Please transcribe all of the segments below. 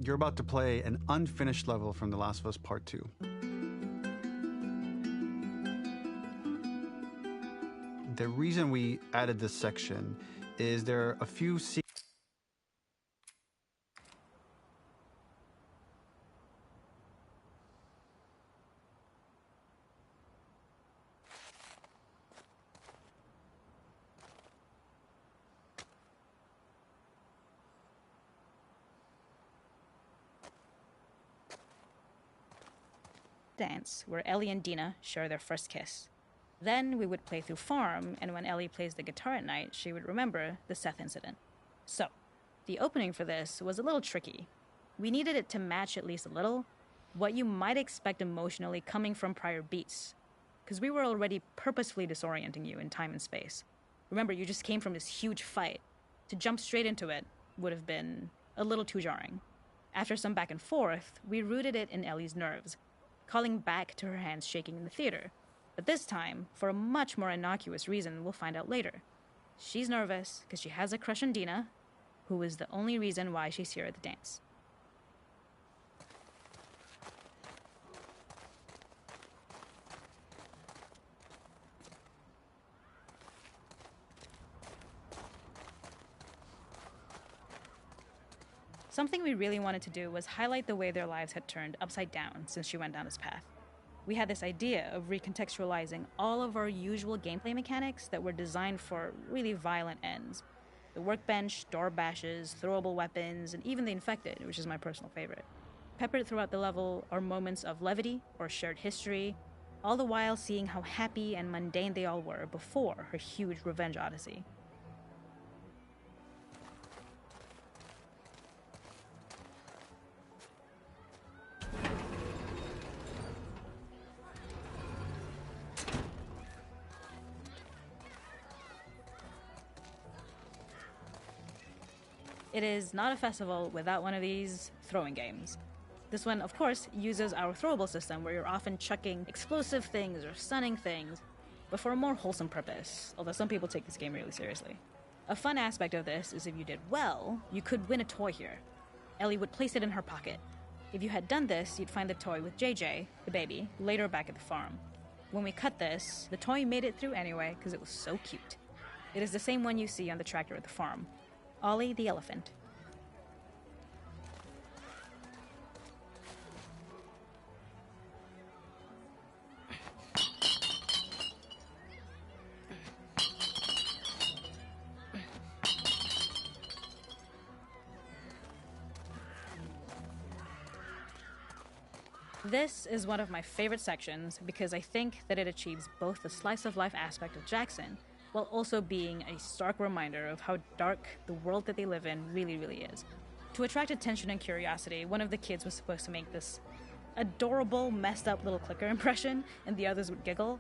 You're about to play an unfinished level from The Last of Us Part 2. The reason we added this section is there are a few dance where Ellie and Dina share their first kiss. Then we would play through Farm, and when Ellie plays the guitar at night, she would remember the Seth incident. So, the opening for this was a little tricky. We needed it to match at least a little what you might expect emotionally coming from prior beats, because we were already purposefully disorienting you in time and space. Remember, you just came from this huge fight. To jump straight into it would have been a little too jarring. After some back and forth, we rooted it in Ellie's nerves, calling back to her hands shaking in the theater. But this time, for a much more innocuous reason we'll find out later. She's nervous because she has a crush on Dina, who is the only reason why she's here at the dance. Something we really wanted to do was highlight the way their lives had turned upside down since she went down this path. We had this idea of recontextualizing all of our usual gameplay mechanics that were designed for really violent ends. The workbench, door bashes, throwable weapons, and even the infected, which is my personal favorite. Peppered throughout the level are moments of levity or shared history, all the while seeing how happy and mundane they all were before her huge revenge odyssey. It is not a festival without one of these throwing games. This one, of course, uses our throwable system where you're often chucking explosive things or stunning things, but for a more wholesome purpose, although some people take this game really seriously. A fun aspect of this is if you did well, you could win a toy here. Ellie would place it in her pocket. If you had done this, you'd find the toy with JJ, the baby, later back at the farm. When we cut this, the toy made it through anyway because it was so cute. It is the same one you see on the tractor at the farm. Ollie the elephant. This is one of my favorite sections because I think that it achieves both the slice-of-life aspect of Jackson while also being a stark reminder of how dark the world that they live in really, really is. To attract attention and curiosity, one of the kids was supposed to make this adorable, messed up little clicker impression, and the others would giggle.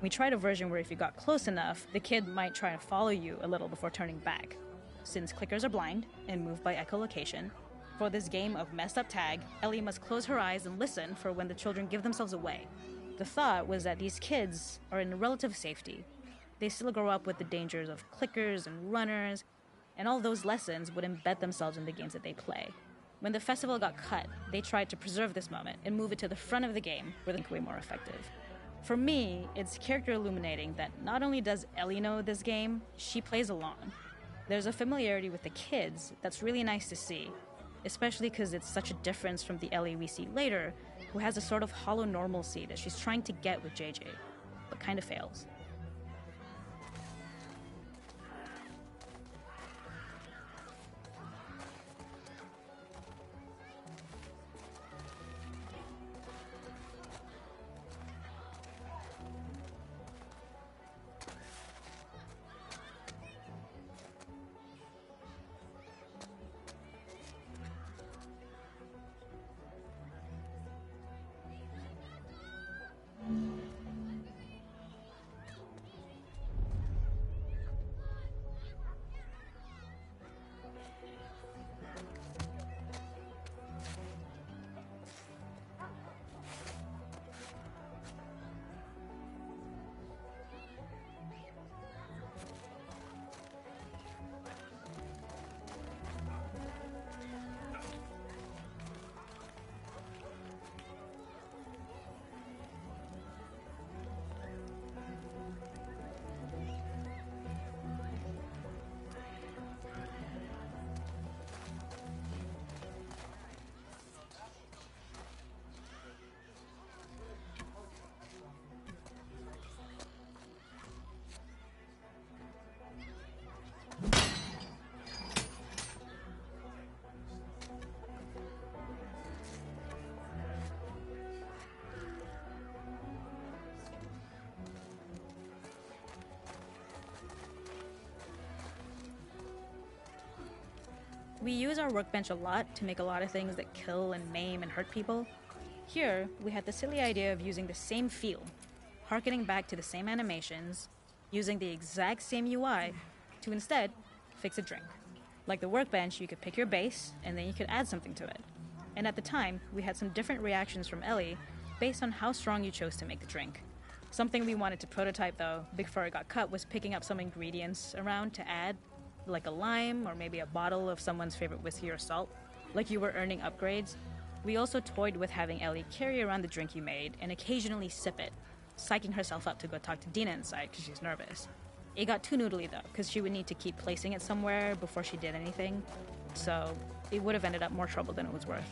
We tried a version where if you got close enough, the kid might try to follow you a little before turning back. Since clickers are blind and move by echolocation, for this game of messed up tag, Ellie must close her eyes and listen for when the children give themselves away. The thought was that these kids are in relative safety. They still grow up with the dangers of clickers and runners, and all those lessons would embed themselves in the games that they play. When the festival got cut, they tried to preserve this moment and move it to the front of the game where they could be more effective. For me, it's character illuminating that not only does Ellie know this game, she plays along. There's a familiarity with the kids that's really nice to see, especially because it's such a difference from the Ellie we see later, who has a sort of hollow normalcy that she's trying to get with JJ, but kind of fails. We use our workbench a lot to make a lot of things that kill and maim and hurt people. Here, we had the silly idea of using the same feel, harkening back to the same animations, using the exact same UI to instead fix a drink. Like the workbench, you could pick your base, and then you could add something to it. And at the time, we had some different reactions from Ellie based on how strong you chose to make the drink. Something we wanted to prototype, though, before it got cut, was picking up some ingredients around to add, like a lime or maybe a bottle of someone's favorite whiskey or salt, like you were earning upgrades. We also toyed with having Ellie carry around the drink you made and occasionally sip it, psyching herself up to go talk to Dina inside because she's nervous. It got too noodly though, because she would need to keep placing it somewhere before she did anything, so it would have ended up more trouble than it was worth.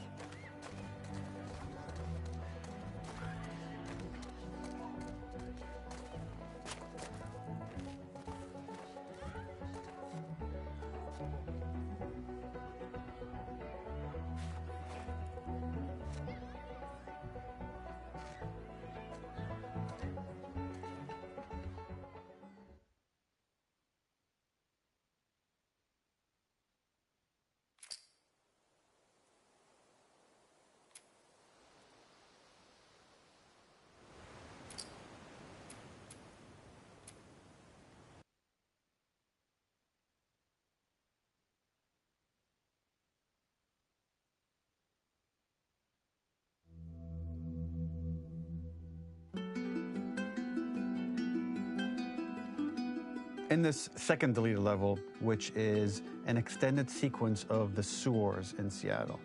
In this second deleted level, which is an extended sequence of the sewers in Seattle,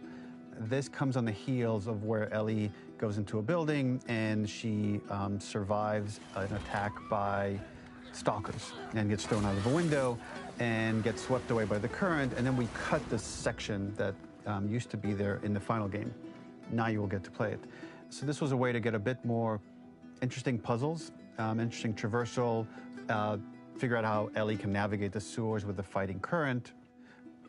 this comes on the heels of where Ellie goes into a building and she survives an attack by stalkers and gets thrown out of a window and gets swept away by the current. And then we cut this section that used to be there in the final game. Now you will get to play it. So this was a way to get a bit more interesting puzzles, interesting traversal, figure out how Ellie can navigate the sewers with the fighting current.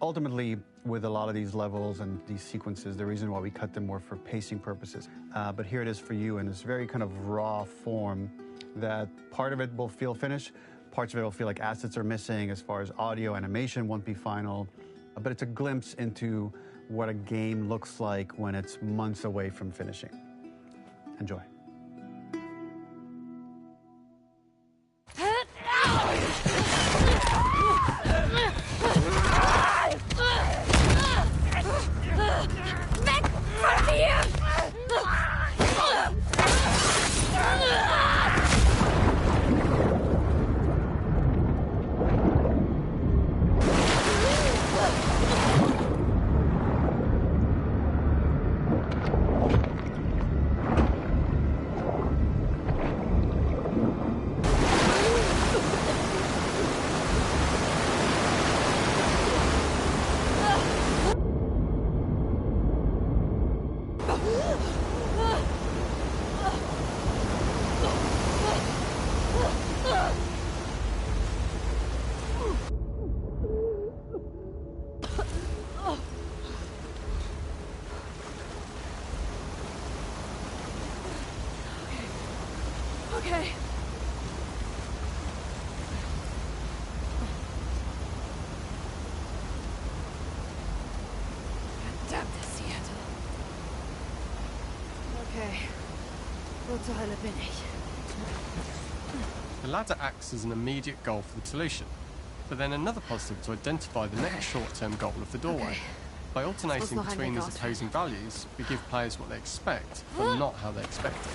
Ultimately, with a lot of these levels and these sequences, the reason why we cut them were for pacing purposes. But here it is for you in this very kind of raw form that part of it will feel finished, parts of it will feel like assets are missing as far as audio, animation won't be final. But it's a glimpse into what a game looks like when it's months away from finishing. Enjoy. Okay. Verdammt, Seattle. Okay. Wo zur Hölle bin ich? The ladder acts as an immediate goal for the solution, but then another positive to identify the next short-term goal of the doorway. Okay. By alternating between these opposing values, we give players what they expect, but not how they expect it.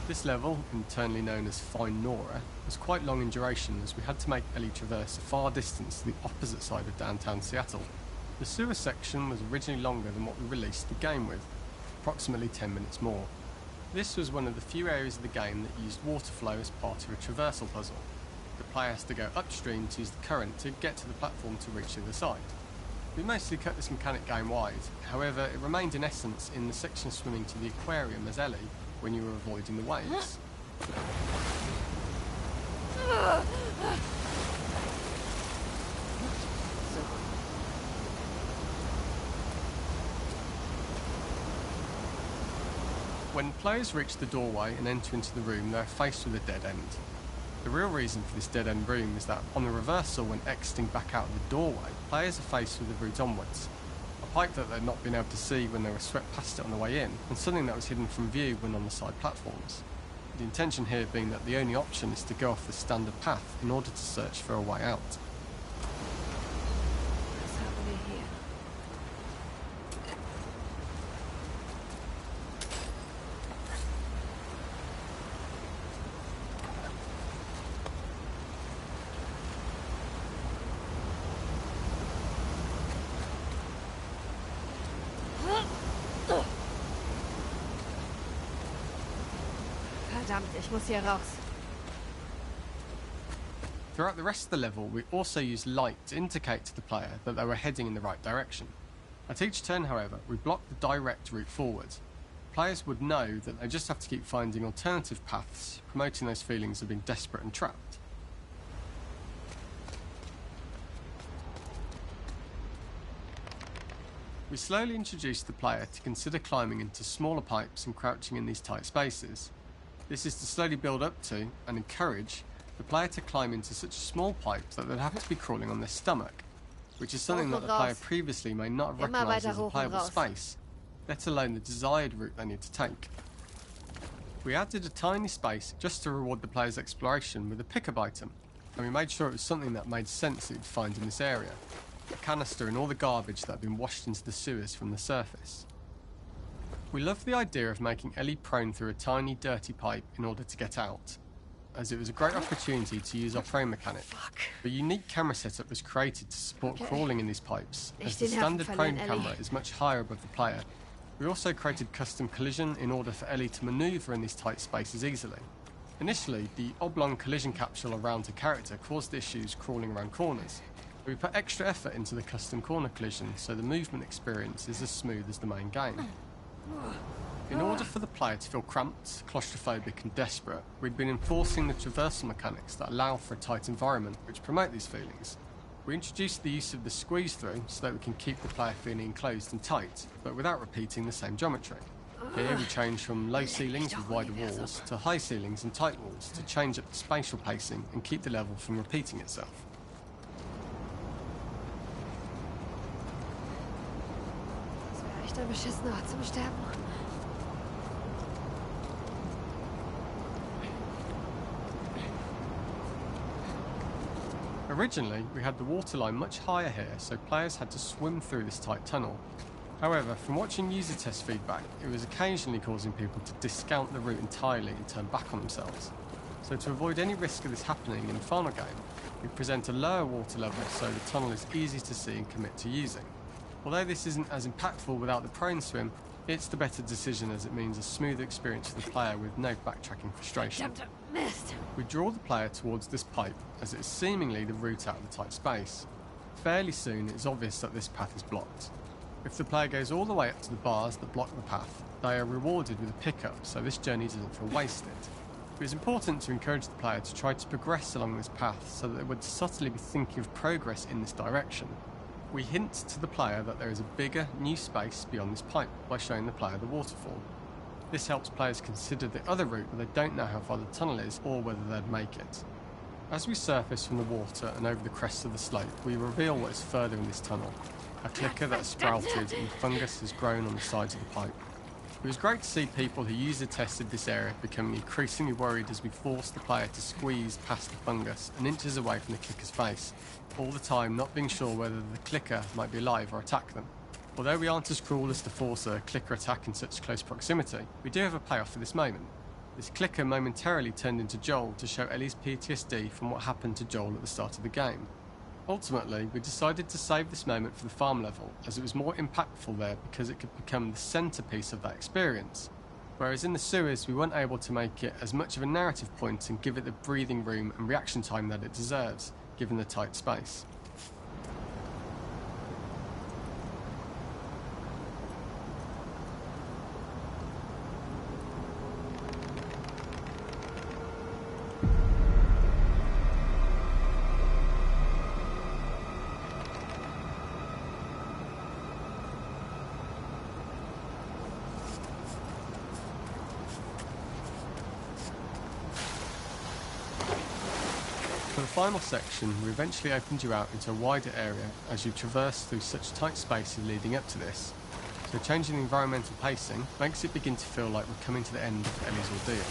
This level, internally known as Find Nora, was quite long in duration as we had to make Ellie traverse a far distance to the opposite side of downtown Seattle. The sewer section was originally longer than what we released the game with, approximately 10 minutes more. This was one of the few areas of the game that used water flow as part of a traversal puzzle. The player has to go upstream to use the current to get to the platform to reach the other side. We mostly cut this mechanic game-wide, however it remained in essence in the section swimming to the aquarium as Ellie when you were avoiding the waves. When players reach the doorway and enter into the room, they are faced with a dead end. The real reason for this dead end room is that on the reversal, when exiting back out of the doorway, players are faced with the route onwards. A pipe that they'd not been able to see when they were swept past it on the way in, and something that was hidden from view when on the side platforms. The intention here being that the only option is to go off the standard path in order to search for a way out. Was haben wir hier? Verdammt, ich muss hier raus. Throughout the rest of the level, we also used light to indicate to the player that they were heading in the right direction. At each turn, however, we blocked the direct route forward. Players would know that they just have to keep finding alternative paths, promoting those feelings of being desperate and trapped. We slowly introduced the player to consider climbing into smaller pipes and crouching in these tight spaces. This is to slowly build up to, and encourage, the player to climb into such a small pipe that they'd have to be crawling on their stomach, which is something that the player previously may not have recognised as a playable space, let alone the desired route they need to take. We added a tiny space just to reward the player's exploration with a pickup item, and we made sure it was something that made sense that you'd find in this area. A canister and all the garbage that had been washed into the sewers from the surface. We loved the idea of making Ellie prone through a tiny dirty pipe in order to get out, as it was a great opportunity to use our prone mechanic. A unique camera setup was created to support crawling in these pipes, as the standard prone camera is much higher above the player. We also created custom collision in order for Ellie to manoeuvre in these tight spaces easily. Initially, the oblong collision capsule around her character caused issues crawling around corners. We put extra effort into the custom corner collision so the movement experience is as smooth as the main game. In order for the player to feel cramped, claustrophobic and desperate, we'd been enforcing the traversal mechanics that allow for a tight environment which promote these feelings. We introduced the use of the squeeze through so that we can keep the player feeling enclosed and tight, but without repeating the same geometry. Here we changed from low ceilings with wider walls to high ceilings and tight walls to change up the spatial pacing and keep the level from repeating itself. Das wäre echt ein beschissener Ort zum Sterben. Originally, we had the waterline much higher here, so players had to swim through this tight tunnel. However, from watching user test feedback, it was occasionally causing people to discount the route entirely and turn back on themselves. So to avoid any risk of this happening in the final game, we present a lower water level so the tunnel is easy to see and commit to using. Although this isn't as impactful without the prone swim, it's the better decision as it means a smoother experience for the player with no backtracking frustration. We draw the player towards this pipe as it is seemingly the route out of the tight space. Fairly soon it is obvious that this path is blocked. If the player goes all the way up to the bars that block the path, they are rewarded with a pickup so this journey doesn't feel wasted. It is important to encourage the player to try to progress along this path so that they would subtly be thinking of progress in this direction. We hint to the player that there is a bigger, new space beyond this pipe by showing the player the waterfall. This helps players consider the other route where they don't know how far the tunnel is or whether they'd make it. As we surface from the water and over the crest of the slope, we reveal what is further in this tunnel. A clicker that has sprouted and fungus has grown on the sides of the pipe. It was great to see people who user tested this area becoming increasingly worried as we forced the player to squeeze past the fungus and inches away from the clicker's face, all the time not being sure whether the clicker might be alive or attack them. Although we aren't as cruel as to force a clicker attack in such close proximity, we do have a payoff for this moment. This clicker momentarily turned into Joel to show Ellie's PTSD from what happened to Joel at the start of the game. Ultimately, we decided to save this moment for the farm level, as it was more impactful there because it could become the centrepiece of that experience. Whereas in the sewers, we weren't able to make it as much of a narrative point and give it the breathing room and reaction time that it deserves, given the tight space. final section, we eventually opened you out into a wider area as you traverse through such tight spaces leading up to this. So changing the environmental pacing makes it begin to feel like we're coming to the end of Ellie's ordeal.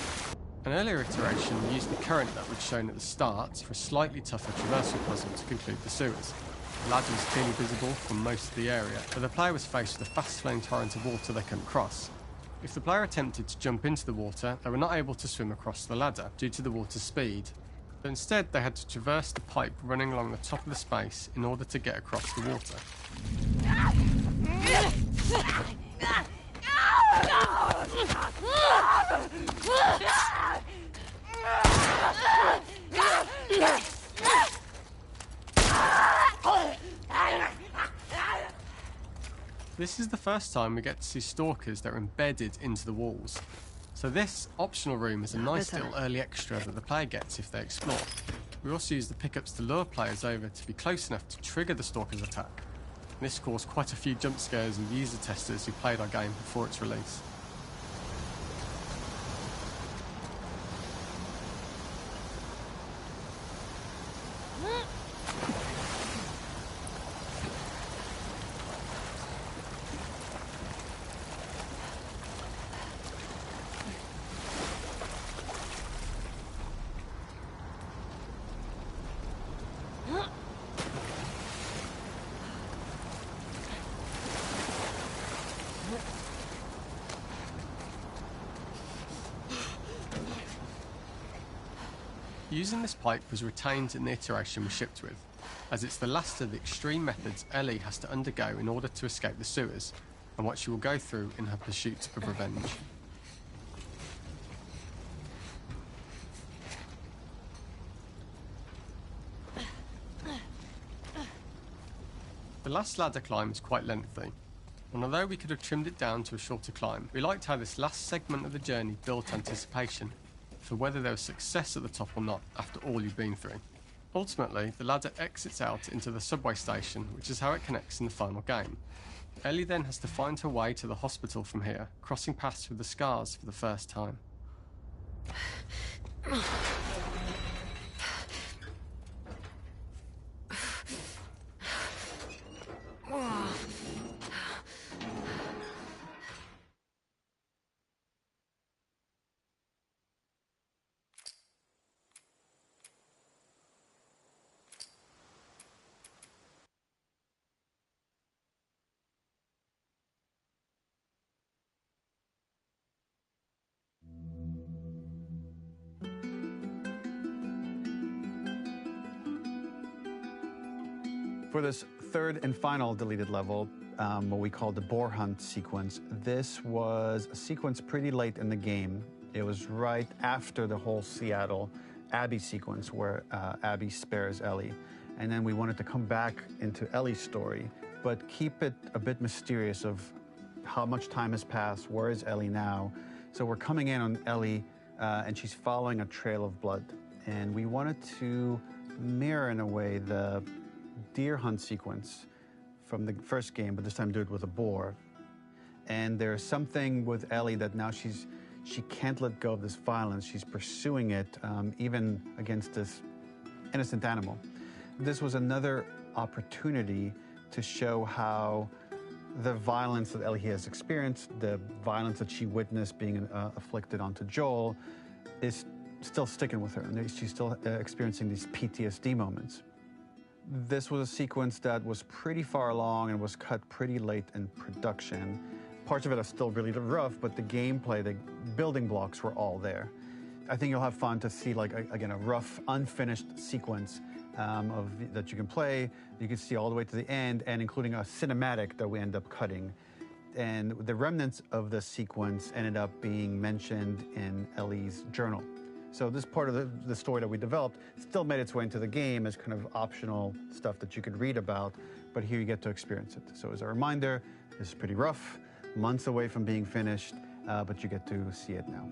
An earlier iteration used the current that we'd shown at the start for a slightly tougher traversal puzzle to conclude the sewers. The ladder was clearly visible from most of the area, but the player was faced with a fast-flowing torrent of water they couldn't cross. If the player attempted to jump into the water, they were not able to swim across the ladder due to the water's speed. But instead, they had to traverse the pipe running along the top of the space in order to get across the water. This is the first time we get to see stalkers that are embedded into the walls. So this optional room is a nice little early extra that the player gets if they explore. We also use the pickups to lure players over to be close enough to trigger the stalker's attack. This caused quite a few jump scares in the user testers who played our game before its release. Using this pipe was retained in the iteration we shipped with, as it's the last of the extreme methods Ellie has to undergo in order to escape the sewers, and what she will go through in her pursuit of revenge. The last ladder climb is quite lengthy, and although we could have trimmed it down to a shorter climb, we liked how this last segment of the journey built anticipation for whether there was success at the top or not after all you've been through. Ultimately, the ladder exits out into the subway station, which is how it connects in the final game. Ellie then has to find her way to the hospital from here, crossing paths with the scars for the first time. For this third and final deleted level, what we call the boar hunt sequence, this was a sequence pretty late in the game. It was right after the whole Seattle Abby sequence where Abby spares Ellie. And then we wanted to come back into Ellie's story, but keep it a bit mysterious of how much time has passed, where is Ellie now? So we're coming in on Ellie and she's following a trail of blood. And we wanted to mirror in a way the deer hunt sequence from the first game, but this time do it with a boar. And there's something with Ellie that now she can't let go of this violence. She's pursuing it even against this innocent animal. This was another opportunity to show how the violence that Ellie has experienced, the violence that she witnessed being afflicted onto Joel, is still sticking with her, and she's still experiencing these PTSD moments. This was a sequence that was pretty far along and was cut pretty late in production. Parts of it are still really rough, but the gameplay, the building blocks were all there. I think you'll have fun to see, like, again, a rough, unfinished sequence that you can play. You can see all the way to the end, and including a cinematic that we end up cutting. And the remnants of the sequence ended up being mentioned in Ellie's journal. So this part of the story that we developed still made its way into the game as kind of optional stuff that you could read about, but here you get to experience it. So as a reminder, this is pretty rough, months away from being finished, but you get to see it now.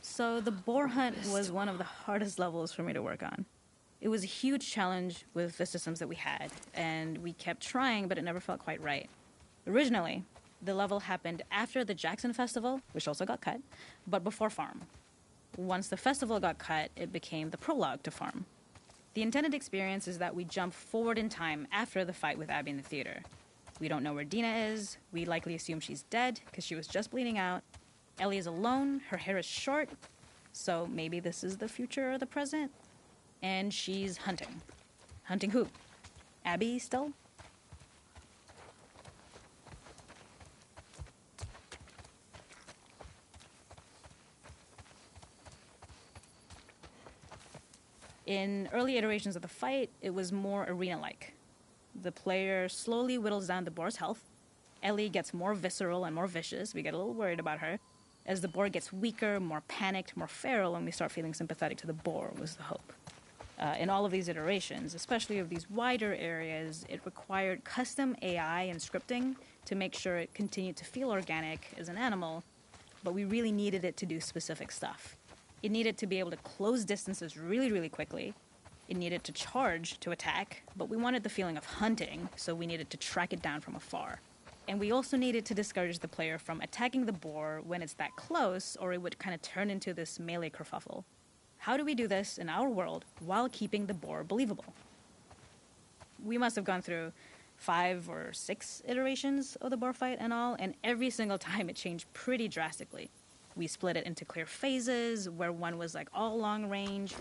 So the boar hunt was one of the hardest levels for me to work on. It was a huge challenge with the systems that we had, and we kept trying, but it never felt quite right. Originally, the level happened after the Jackson Festival, which also got cut, but before Farm. Once the festival got cut, it became the prologue to Farm. The intended experience is that we jump forward in time after the fight with Abby in the theater. We don't know where Dina is. We likely assume she's dead because she was just bleeding out. Ellie is alone. Her hair is short. So maybe this is the future or the present. And she's hunting. Hunting who? Abby still? In early iterations of the fight, it was more arena-like. The player slowly whittles down the boar's health. Ellie gets more visceral and more vicious. We get a little worried about her. As the boar gets weaker, more panicked, more feral, and we start feeling sympathetic to the boar, was the hope. In all of these iterations, especially of these wider areas, it required custom AI and scripting to make sure it continued to feel organic as an animal, but we really needed it to do specific stuff. It needed to be able to close distances really, really quickly. It needed to charge to attack, but we wanted the feeling of hunting, so we needed to track it down from afar. And we also needed to discourage the player from attacking the boar when it's that close, or it would kind of turn into this melee kerfuffle. How do we do this in our world while keeping the boar believable? We must have gone through 5 or 6 iterations of the boar fight and all, and every single time it changed pretty drastically. We split it into clear phases, where one was like all long range.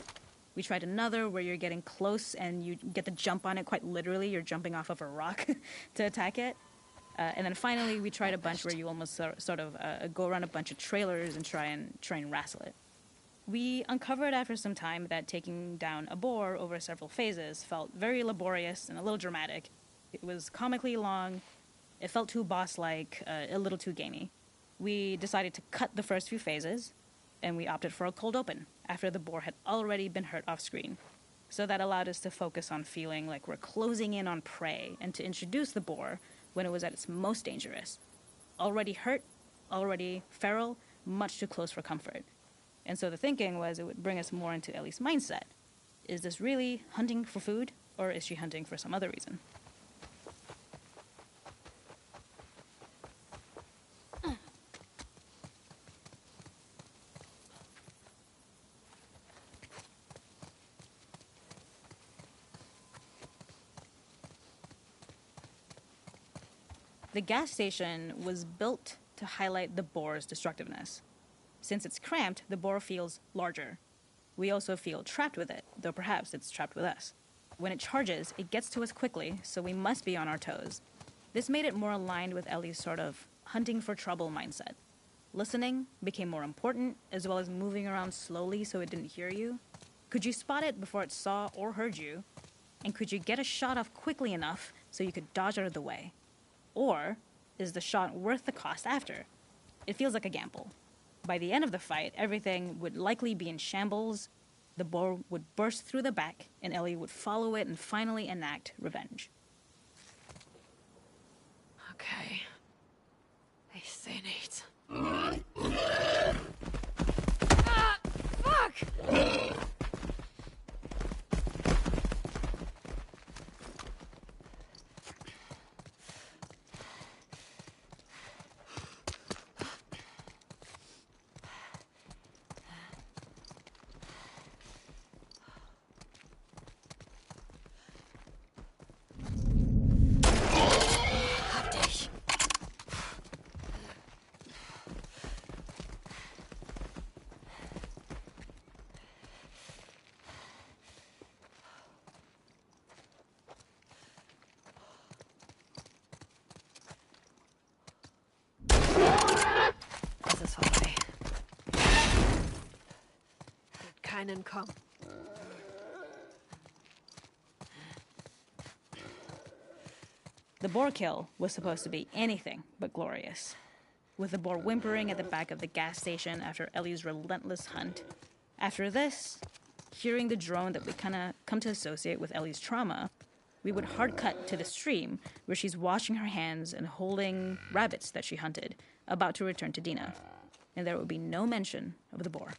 We tried another where you're getting close and you get to jump on it quite literally. You're jumping off of a rock to attack it. And then finally, we tried a bunch where you almost sort of go around a bunch of trailers and try and wrestle it. We uncovered after some time that taking down a boar over several phases felt very laborious and a little dramatic. It was comically long. It felt too boss-like, a little too gamey. We decided to cut the first few phases, and we opted for a cold open after the boar had already been hurt off-screen. So that allowed us to focus on feeling like we're closing in on prey and to introduce the boar when it was at its most dangerous. Already hurt, already feral, much too close for comfort. And so the thinking was it would bring us more into Ellie's mindset. Is this really hunting for food, or is she hunting for some other reason? The gas station was built to highlight the boar's destructiveness. Since it's cramped, the boar feels larger. We also feel trapped with it, though perhaps it's trapped with us. When it charges, it gets to us quickly, so we must be on our toes. This made it more aligned with Ellie's sort of hunting for trouble mindset. Listening became more important, as well as moving around slowly so it didn't hear you. Could you spot it before it saw or heard you? And could you get a shot off quickly enough so you could dodge out of the way? Or is the shot worth the cost after? It feels like a gamble. By the end of the fight, everything would likely be in shambles. The boar would burst through the back, and Ellie would follow it and finally enact revenge. Okay. Ich seh nichts. Fuck! Es vorbei. Keinen kommen. The boar kill was supposed to be anything but glorious. With the boar whimpering at the back of the gas station after Ellie's relentless hunt. After this, hearing the drone that we kind of come to associate with Ellie's trauma, we would hard cut to the stream where she's washing her hands and holding rabbits that she hunted, about to return to Dina. And there would be no mention of the boar.